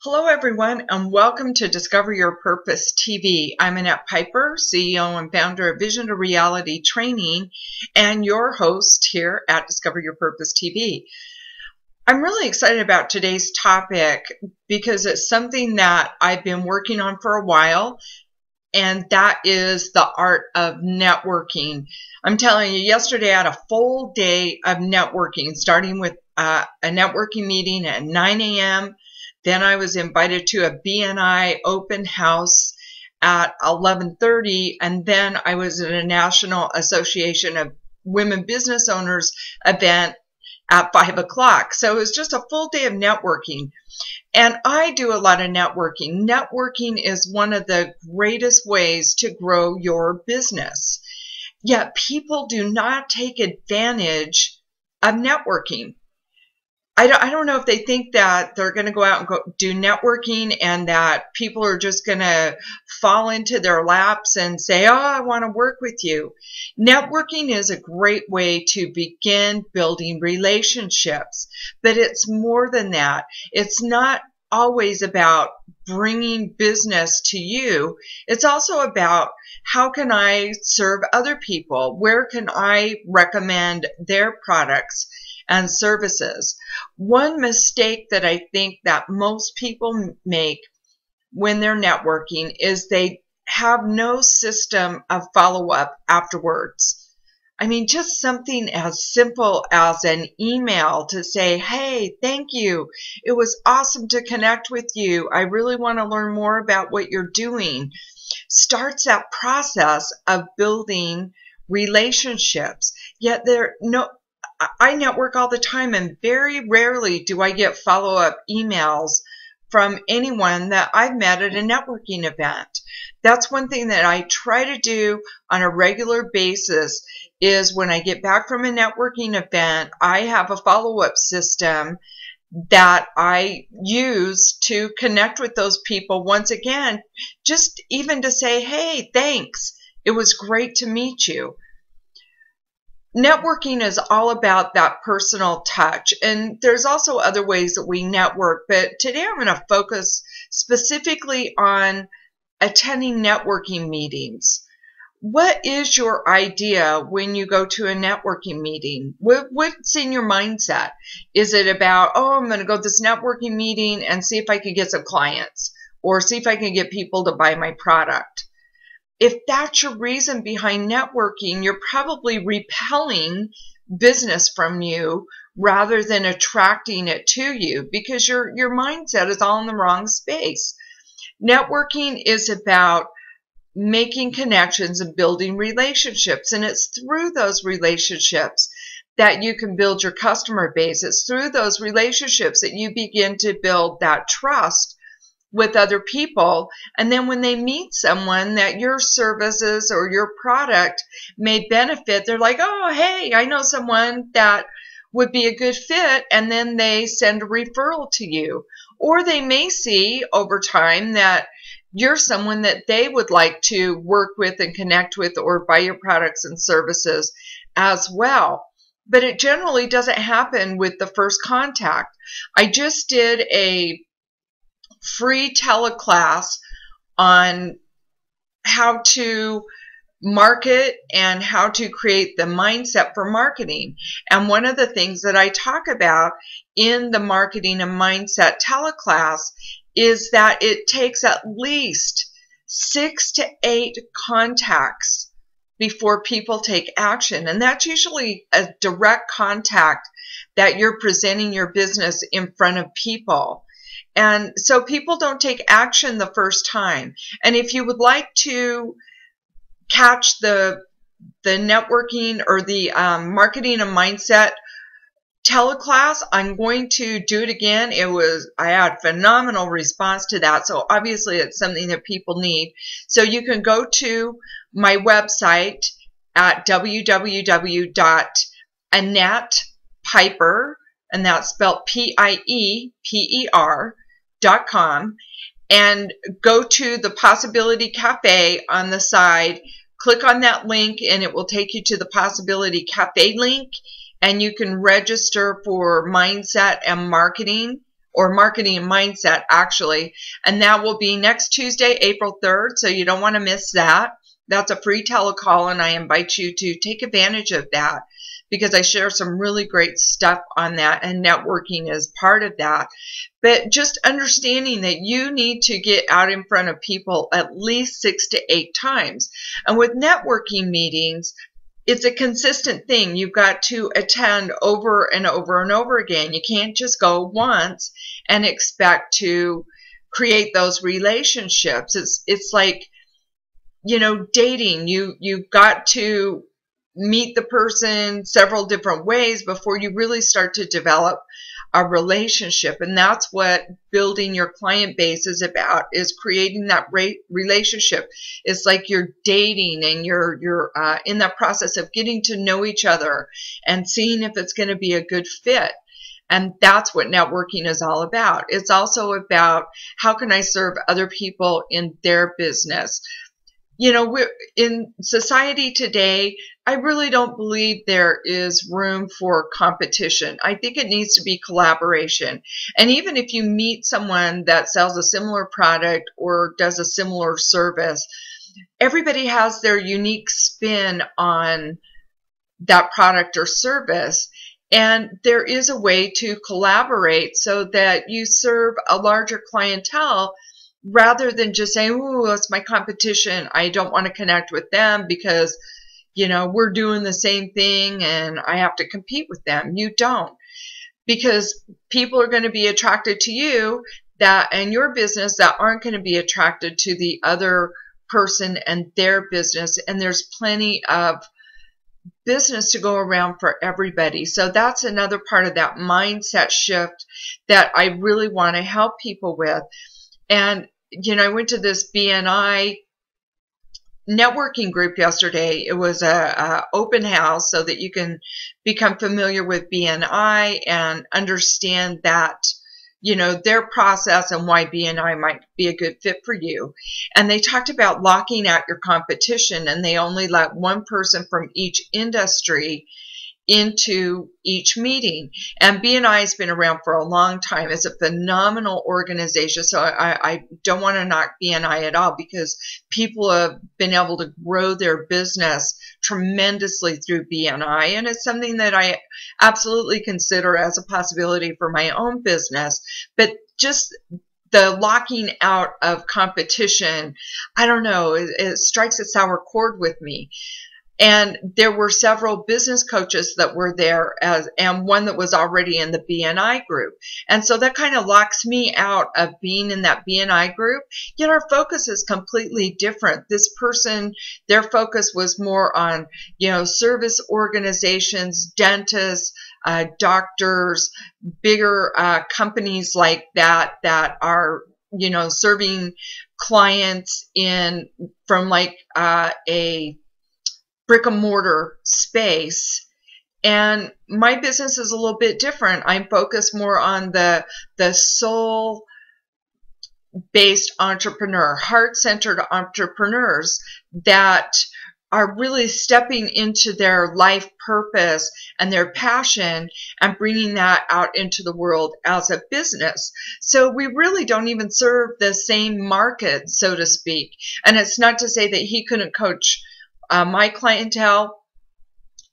Hello everyone and welcome to Discover Your Purpose TV. I'm Annette Piper, CEO and founder of Vision to Reality Training and your host here at Discover Your Purpose TV. I'm really excited about today's topic because it's something that I've been working on for a while, and that is the art of networking. I'm telling you, yesterday I had a full day of networking, starting with a networking meeting at 9 a.m. Then I was invited to a BNI open house at 11:30, and then I was at a National Association of Women Business Owners event at 5 o'clock. So it was just a full day of networking. And I do a lot of networking. Networking is one of the greatest ways to grow your business. Yet people do not take advantage of networking. I don't know if they think that they're going to go out and do networking and that people are just going to fall into their laps and say, oh, I want to work with you. Networking is a great way to begin building relationships, but it's more than that. It's not always about bringing business to you. It's also about how can I serve other people? Where can I recommend their products and services? One mistake that I think that most people make when they're networking is they have no system of follow-up afterwards. I mean, just something as simple as an email to say, hey, thank you. It was awesome to connect with you. I really want to learn more about what you're doing. Starts that process of building relationships. Yet I network all the time, and very rarely do I get follow-up emails from anyone that I've met at a networking event. That's one thing that I try to do on a regular basis is when I get back from a networking event, I have a follow-up system that I use to connect with those people once again, just even to say, hey, thanks. It was great to meet you. Networking is all about that personal touch, and there's also other ways that we network, but today I'm going to focus specifically on attending networking meetings. What is your idea when you go to a networking meeting? What's in your mindset? Is it about, oh, I'm going to go to this networking meeting and see if I can get some clients or see if I can get people to buy my product? If that's your reason behind networking, you're probably repelling business from you rather than attracting it to you because your mindset is all in the wrong space. Networking is about making connections and building relationships, and it's through those relationships that you can build your customer base. It's through those relationships that you begin to build that trust with other people, and then when they meet someone that your services or your product may benefit, they're like, oh, hey, I know someone that would be a good fit, and then they send a referral to you. Or they may see over time that you're someone that they would like to work with and connect with or buy your products and services as well. But it generally doesn't happen with the first contact. I just did a free teleclass on how to market and how to create the mindset for marketing. And one of the things that I talk about in the marketing and mindset teleclass is that it takes at least 6 to 8 contacts before people take action. And that's usually a direct contact that you're presenting your business in front of people. And so people don't take action the first time. And if you would like to catch the networking or the marketing and mindset teleclass, I'm going to do it again. I had phenomenal response to that. So obviously it's something that people need. So you can go to my website at www.AnnettePiper, and that's spelled PIEPER.com, and go to the Possibility Cafe on the side. Click on that link and it will take you to the Possibility Cafe link, and you can register for mindset and marketing or marketing and mindset actually, and that will be next Tuesday, April 3rd, so you don't want to miss that. That's a free telecall, and I invite you to take advantage of that because I share some really great stuff on that, and networking is part of that. But just understanding that you need to get out in front of people at least 6 to 8 times. And with networking meetings, it's a consistent thing. You've got to attend over and over and over again. You can't just go once and expect to create those relationships. It's like, dating. You've got to meet the person several different ways before you really start to develop a relationship. And that's what building your client base is about, is creating that relationship. It's like you're dating, and you're in that process of getting to know each other and seeing if it's going to be a good fit. And that's what networking is all about. It's also about, how can I serve other people in their business? We're in society today, I really don't believe there is room for competition. I think it needs to be collaboration. And even if you meet someone that sells a similar product or does a similar service, everybody has their unique spin on that product or service. And there is a way to collaborate so that you serve a larger clientele, rather than just saying, "Oh, that's my competition. I don't want to connect with them because, we're doing the same thing and I have to compete with them." You don't, because people are going to be attracted to you and your business that aren't going to be attracted to the other person and their business. And there's plenty of business to go around for everybody. So that's another part of that mindset shift that I really want to help people with. And, I went to this BNI networking group yesterday. It was a open house so that you can become familiar with BNI and understand that, their process and why BNI might be a good fit for you. And they talked about locking out your competition, and they only let one person from each industry into each meeting. And BNI has been around for a long time. It's a phenomenal organization. So I don't want to knock BNI at all, because people have been able to grow their business tremendously through BNI. And it's something that I absolutely consider as a possibility for my own business. But just the locking out of competition, I don't know, it strikes a sour chord with me. And there were several business coaches that were there, and one that was already in the BNI group. And so that kind of locks me out of being in that BNI group. Yet our focus is completely different. This person, their focus was more on, service organizations, dentists, doctors, bigger companies like that are, serving clients from like a brick and mortar space. And my business is a little bit different. I'm focused more on the soul based entrepreneur, heart-centered entrepreneurs that are really stepping into their life purpose and their passion and bringing that out into the world as a business. So we really don't even serve the same market, so to speak. And it's not to say that he couldn't coach my clientele,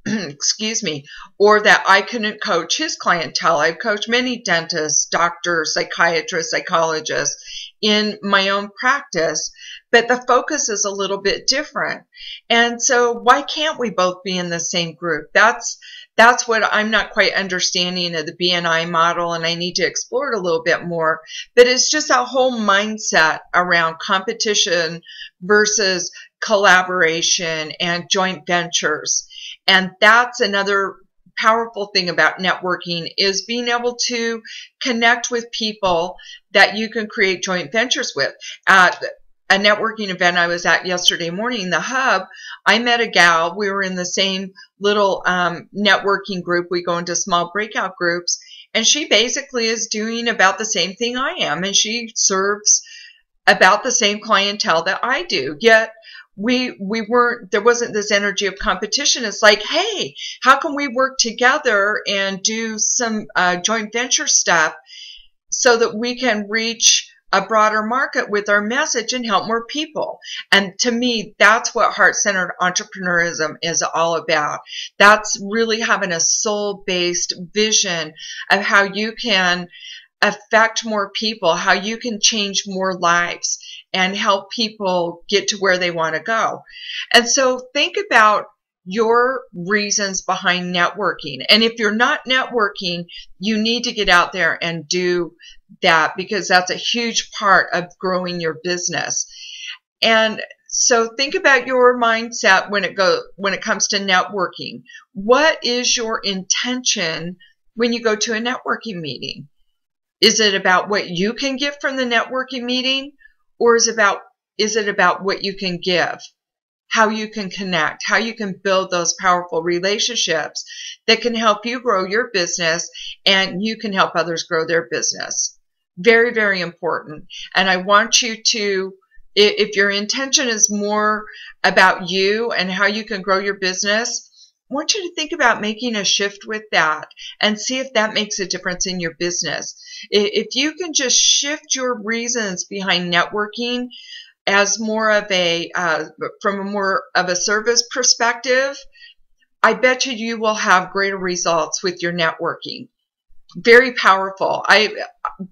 excuse me, or that I couldn't coach his clientele. I've coached many dentists, doctors, psychiatrists, psychologists in my own practice, but the focus is a little bit different. And so why can't we both be in the same group? That's what I'm not quite understanding of the BNI model, and I need to explore it a little bit more. But it's just a whole mindset around competition versus collaboration and joint ventures. And that's another powerful thing about networking, is being able to connect with people that you can create joint ventures with. At a networking event I was at yesterday morning, the Hub, I met a gal. We were in the same little networking group. We go into small breakout groups, and she basically is doing about the same thing I am, and she serves about the same clientele that I do. Yet there wasn't this energy of competition. It's like, hey, how can we work together and do some joint venture stuff so that we can reach a broader market with our message and help more people. And to me, that's what heart-centered entrepreneurism is all about. That's really having a soul-based vision of how you can affect more people, how you can change more lives and help people get to where they want to go. And so think about your reasons behind networking. And if you're not networking, you need to get out there and do that, because that's a huge part of growing your business. And so think about your mindset when it comes to networking. What is your intention when you go to a networking meeting? Is it about what you can get from the networking meeting, or is it about what you can give? How you can connect, how you can build those powerful relationships that can help you grow your business and you can help others grow their business. Very, very important. And I want you to, if your intention is more about you and how you can grow your business, I want you to think about making a shift with that and see if that makes a difference in your business. If you can just shift your reasons behind networking as more of from a more of a service perspective, I bet you will have greater results with your networking. Very powerful.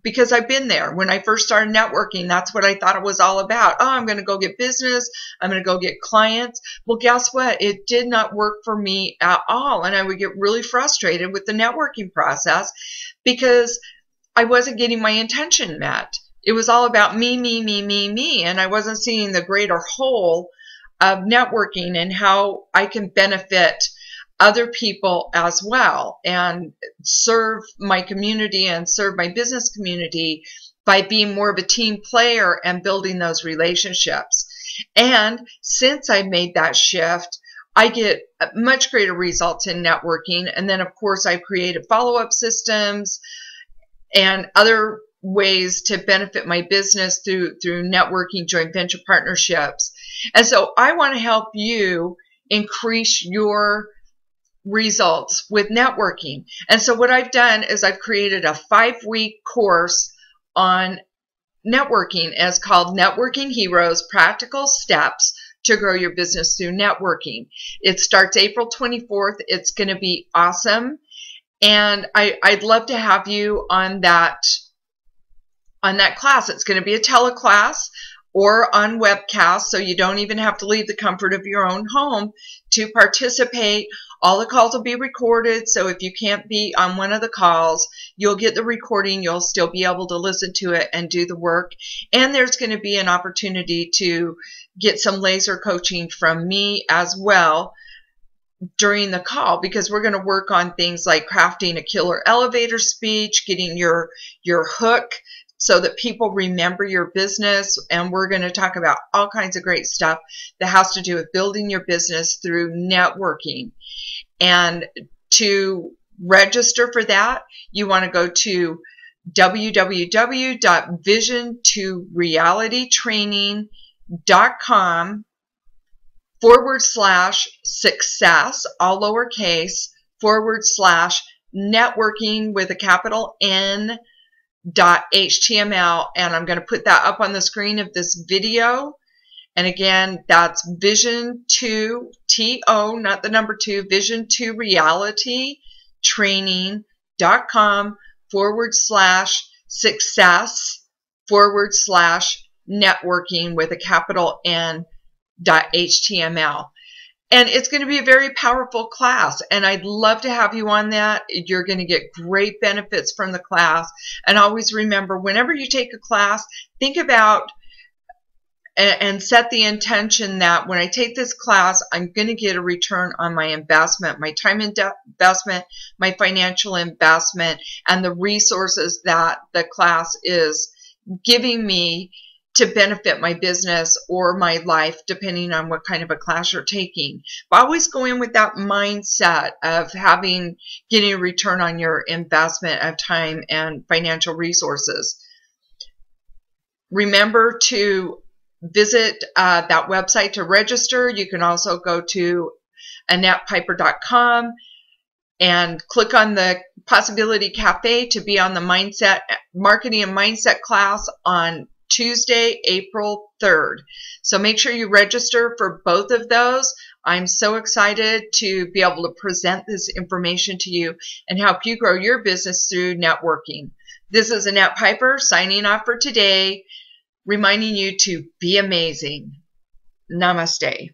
Because I've been there. When I first started networking, that's what I thought it was all about. Oh, I'm going to go get business. I'm going to go get clients. Well, guess what? It did not work for me at all. And I would get really frustrated with the networking process because I wasn't getting my intention met. It was all about me, me, me, me, me, and I wasn't seeing the greater whole of networking and how I can benefit other people as well and serve my community and serve my business community by being more of a team player and building those relationships. And since I made that shift, I get much greater results in networking. And then, of course, I've created follow-up systems and other ways to benefit my business through networking, joint venture partnerships. And so I want to help you increase your results with networking. And so what I've done is I've created a 5-week course on networking. It's called Networking Heroes: Practical Steps to Grow Your Business Through Networking. It starts April 24th. It's going to be awesome. And I'd love to have you on that class. It's going to be a teleclass or on webcast, so you don't even have to leave the comfort of your own home to participate. All the calls will be recorded, so if you can't be on one of the calls, you'll get the recording. You'll still be able to listen to it and do the work. And there's going to be an opportunity to get some laser coaching from me as well during the call, because we're going to work on things like crafting a killer elevator speech, getting your hook so that people remember your business. And we're going to talk about all kinds of great stuff that has to do with building your business through networking. And to register for that, you want to go to www.vision2realitytraining.com/success, all lowercase, /networking with a capital N.html. And I'm going to put that up on the screen of this video. And again, that's Vision2, T-O, not the number 2, Vision2realitytraining.com/success/networking with a capital N.html. And it's going to be a very powerful class, and I'd love to have you on that. You're going to get great benefits from the class. And always remember, whenever you take a class, think about and set the intention that when I take this class, I'm going to get a return on my investment, my time investment, my financial investment, and the resources that the class is giving me to benefit my business or my life, depending on what kind of a class you're taking. But always go in with that mindset of getting a return on your investment of time and financial resources. Remember to visit that website to register. You can also go to AnnettePiper.com and click on the Possibility Cafe to be on the Marketing and Mindset class on Tuesday, April 3rd. So make sure you register for both of those. I'm so excited to be able to present this information to you and help you grow your business through networking. This is Annette Piper signing off for today, reminding you to be amazing. Namaste.